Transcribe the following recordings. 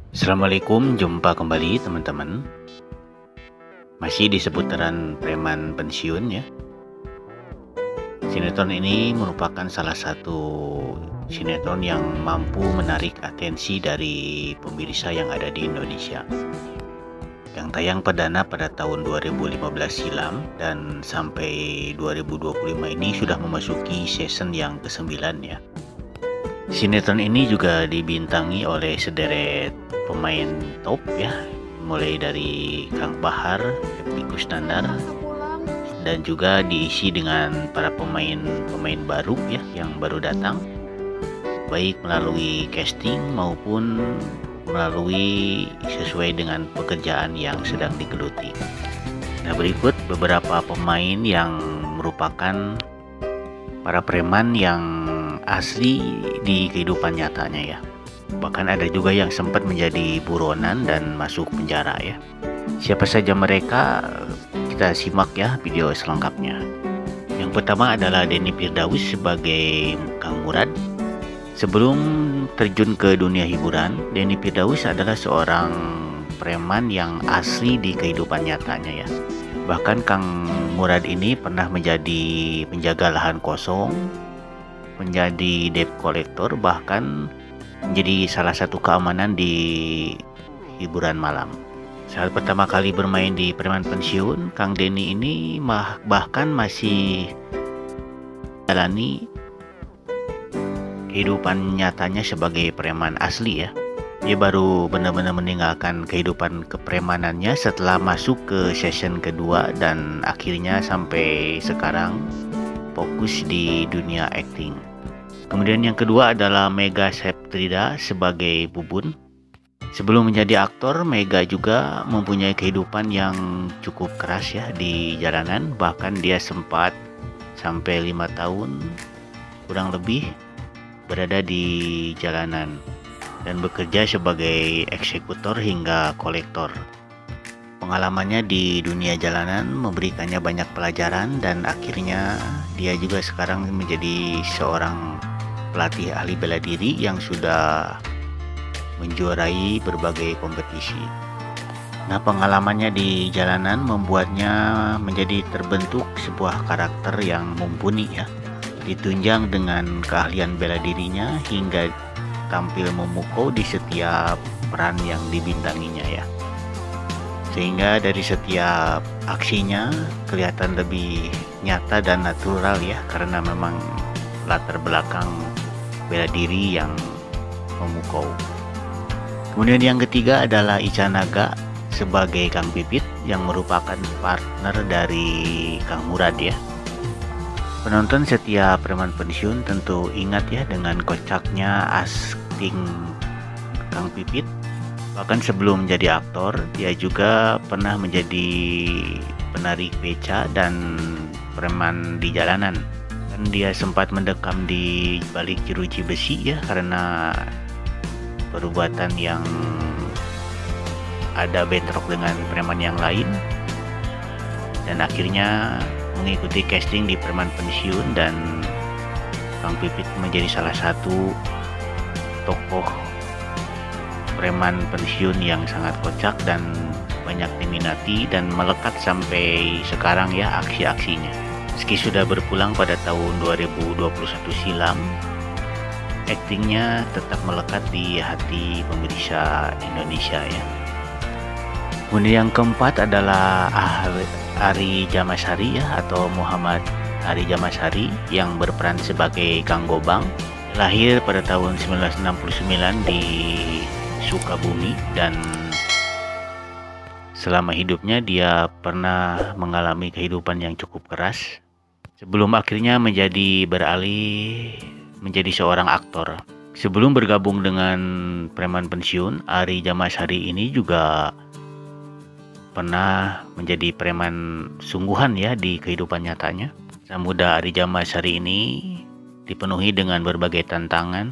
Assalamualaikum, jumpa kembali teman-teman. Masih di seputaran preman pensiun ya. Sinetron ini merupakan salah satu sinetron yang mampu menarik atensi dari pemirsa yang ada di Indonesia. Yang tayang perdana pada tahun 2015 silam dan sampai 2025 ini sudah memasuki season yang ke-9 ya. Sinetron ini juga dibintangi oleh sederet pemain top ya, mulai dari Kang Bahar, Epy Kusnandar, dan juga diisi dengan para pemain baru ya yang baru datang, baik melalui casting maupun melalui sesuai dengan pekerjaan yang sedang digeluti. Nah, berikut beberapa pemain yang merupakan para preman yang asli di kehidupan nyatanya ya. Bahkan ada juga yang sempat menjadi buronan dan masuk penjara ya. Siapa saja mereka, kita simak ya video selengkapnya. Yang pertama adalah Denny Firdaus sebagai Kang Murad. Sebelum terjun ke dunia hiburan, Denny Firdaus adalah seorang preman yang asli di kehidupan nyatanya ya. Bahkan Kang Murad ini pernah menjadi penjaga lahan kosong, menjadi debt collector, bahkan menjadi salah satu keamanan di hiburan malam. Saat pertama kali bermain di preman pensiun, Kang Denny ini bahkan masih jalani kehidupan nyatanya sebagai preman asli ya. Dia baru benar-benar meninggalkan kehidupan kepremanannya setelah masuk ke season kedua dan akhirnya sampai sekarang fokus di dunia acting. Kemudian yang kedua adalah Mega Septrida sebagai Bubun. Sebelum menjadi aktor, Mega juga mempunyai kehidupan yang cukup keras ya di jalanan. Bahkan dia sempat sampai 5 tahun kurang lebih berada di jalanan dan bekerja sebagai eksekutor hingga kolektor. Pengalamannya di dunia jalanan memberikannya banyak pelajaran dan akhirnya dia juga sekarang menjadi seorang pelatih ahli bela diri yang sudah menjuarai berbagai kompetisi. Nah, pengalamannya di jalanan membuatnya menjadi terbentuk sebuah karakter yang mumpuni ya. Ditunjang dengan keahlian bela dirinya hingga tampil memukau di setiap peran yang dibintanginya ya. Sehingga dari setiap aksinya kelihatan lebih nyata dan natural ya, karena memang latar belakang bela diri yang memukau. Kemudian yang ketiga adalah Ica Naga sebagai Kang Pipit yang merupakan partner dari Kang Murad ya. Penonton setiap preman pensiun tentu ingat ya dengan kocaknya acting Kang Pipit. Bahkan sebelum menjadi aktor, dia juga pernah menjadi penarik beca dan preman di jalanan. Dia sempat mendekam di balik jeruji besi ya karena perbuatan yang ada bentrok dengan preman yang lain, dan akhirnya mengikuti casting di preman pensiun dan Kang Pipit menjadi salah satu tokoh preman pensiun yang sangat kocak dan banyak diminati dan melekat sampai sekarang ya aksi-aksinya. Meski sudah berpulang pada tahun 2021 silam, aktingnya tetap melekat di hati pemirsa Indonesia ya. Kemudian yang keempat adalah Ari Jamasari ya, atau Muhammad Ari Jamasari yang berperan sebagai Kang Gobang. Lahir pada tahun 1969 di Sukabumi dan selama hidupnya dia pernah mengalami kehidupan yang cukup keras sebelum akhirnya beralih menjadi seorang aktor. Sebelum bergabung dengan preman pensiun, Ari Jamasari ini juga pernah menjadi preman sungguhan ya di kehidupan nyatanya. Sang muda Ari Jamasari ini dipenuhi dengan berbagai tantangan,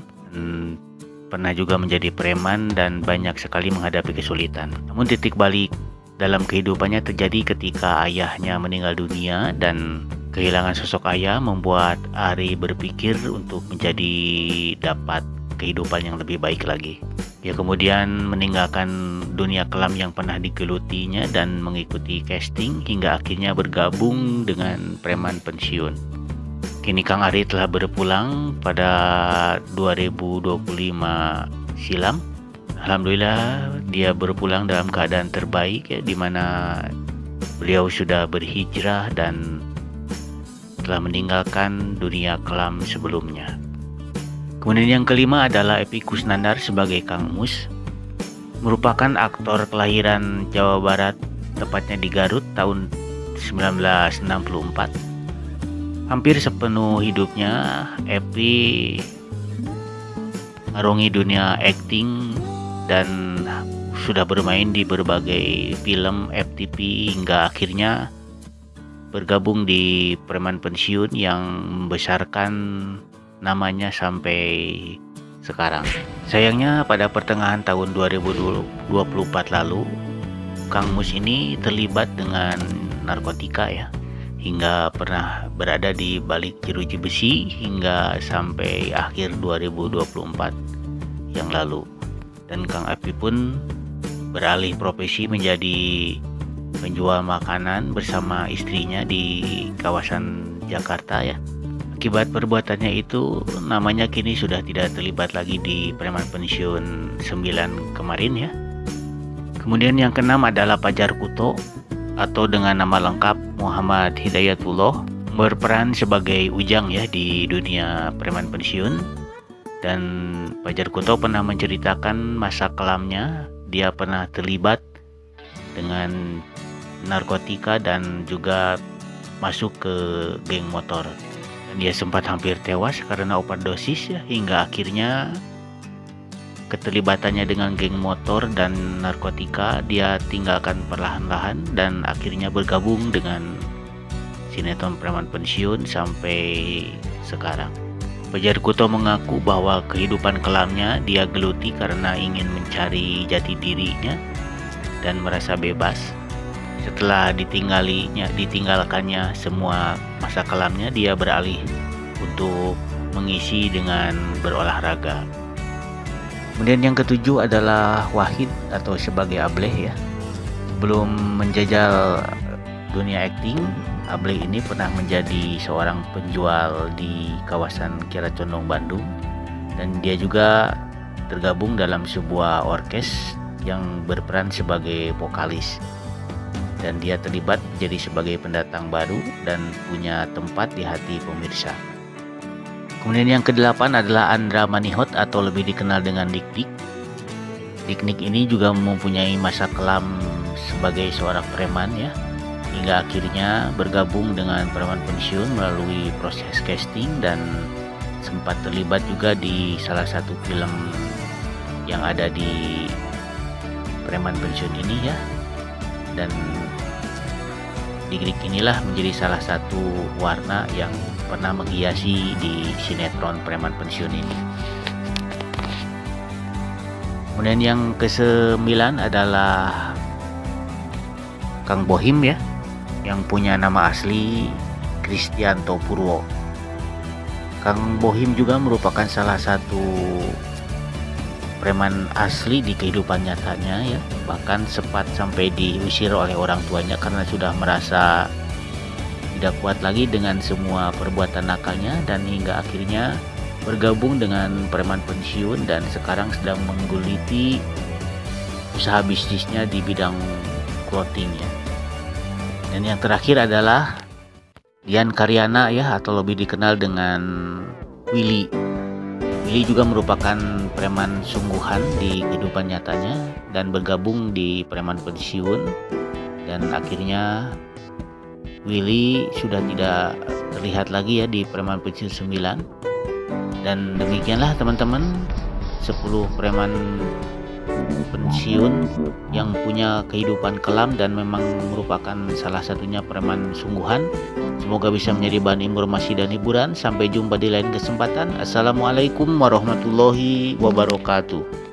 pernah juga menjadi preman dan banyak sekali menghadapi kesulitan. Namun titik balik dalam kehidupannya terjadi ketika ayahnya meninggal dunia, dan kehilangan sosok ayah membuat Ari berpikir untuk dapat kehidupan yang lebih baik lagi. Dia kemudian meninggalkan dunia kelam yang pernah digelutinya dan mengikuti casting hingga akhirnya bergabung dengan preman pensiun. Kini Kang Ari telah berpulang pada 2025 silam. Alhamdulillah dia berpulang dalam keadaan terbaik ya, di mana beliau sudah berhijrah dan telah meninggalkan dunia kelam sebelumnya. Kemudian yang kelima adalah Epy Kusnandar sebagai Kang Mus. Merupakan aktor kelahiran Jawa Barat, tepatnya di Garut tahun 1964. Hampir sepenuh hidupnya Epy mengarungi dunia akting dan sudah bermain di berbagai film FTV hingga akhirnya bergabung di Preman Pensiun yang membesarkan namanya sampai sekarang. Sayangnya pada pertengahan tahun 2024 lalu Kang Mus ini terlibat dengan narkotika ya, hingga pernah berada di balik jeruji besi hingga sampai akhir 2024 yang lalu. Dan Kang Epy pun beralih profesi menjadi penjual makanan bersama istrinya di kawasan Jakarta ya. Akibat perbuatannya itu, namanya kini sudah tidak terlibat lagi di Preman Pensiun 9 kemarin ya. Kemudian yang keenam adalah Fajar Kuto atau dengan nama lengkap Muhammad Hidayatullah, berperan sebagai Ujang ya di dunia Preman Pensiun. Dan Fajar Kuto pernah menceritakan masa kelamnya, dia pernah terlibat dengan narkotika dan juga masuk ke geng motor. Dia sempat hampir tewas karena overdosis ya, hingga akhirnya keterlibatannya dengan geng motor dan narkotika dia tinggalkan perlahan-lahan dan akhirnya bergabung dengan sinetron Preman Pensiun sampai sekarang. Fajar Kuto mengaku bahwa kehidupan kelamnya dia geluti karena ingin mencari jati dirinya dan merasa bebas. Setelah ditinggalkannya semua masa kelamnya, dia beralih untuk mengisi dengan berolahraga. Kemudian yang ketujuh adalah Wahid atau sebagai Ableh ya. Sebelum menjajal dunia akting, Ableh ini pernah menjadi seorang penjual di kawasan Kiara Condong, Bandung. Dan dia juga tergabung dalam sebuah orkes yang berperan sebagai vokalis. Dan dia terlibat jadi sebagai pendatang baru dan punya tempat di hati pemirsa. Kemudian yang kedelapan adalah Andra Manihot atau lebih dikenal dengan Dik Dik. Dik Dik ini juga mempunyai masa kelam sebagai seorang preman ya, hingga akhirnya bergabung dengan Preman Pensiun melalui proses casting dan sempat terlibat juga di salah satu film yang ada di Preman Pensiun ini ya. Dan Dik-Dik inilah menjadi salah satu warna yang pernah menghiasi di sinetron Preman Pensiun ini. Kemudian yang ke-9 adalah Kang Bohim ya, yang punya nama asli Kristianto Purwo. Kang Bohim juga merupakan salah satu preman asli di kehidupan nyatanya ya, bahkan sempat sampai diusir oleh orang tuanya karena sudah merasa tidak kuat lagi dengan semua perbuatan nakalnya, dan hingga akhirnya bergabung dengan Preman Pensiun dan sekarang sedang mengguliti usaha bisnisnya di bidang clothing ya. Dan yang terakhir adalah Dian Karyana ya, atau lebih dikenal dengan Willy. Willy juga merupakan preman sungguhan di kehidupan nyatanya dan bergabung di Preman Pensiun, dan akhirnya Willy sudah tidak terlihat lagi ya di Preman Pensiun 9. Dan demikianlah teman-teman 10 preman pensiun yang punya kehidupan kelam dan memang merupakan salah satunya preman sungguhan. Semoga bisa menjadi bahan informasi dan hiburan. Sampai jumpa di lain kesempatan. Assalamualaikum warahmatullahi wabarakatuh.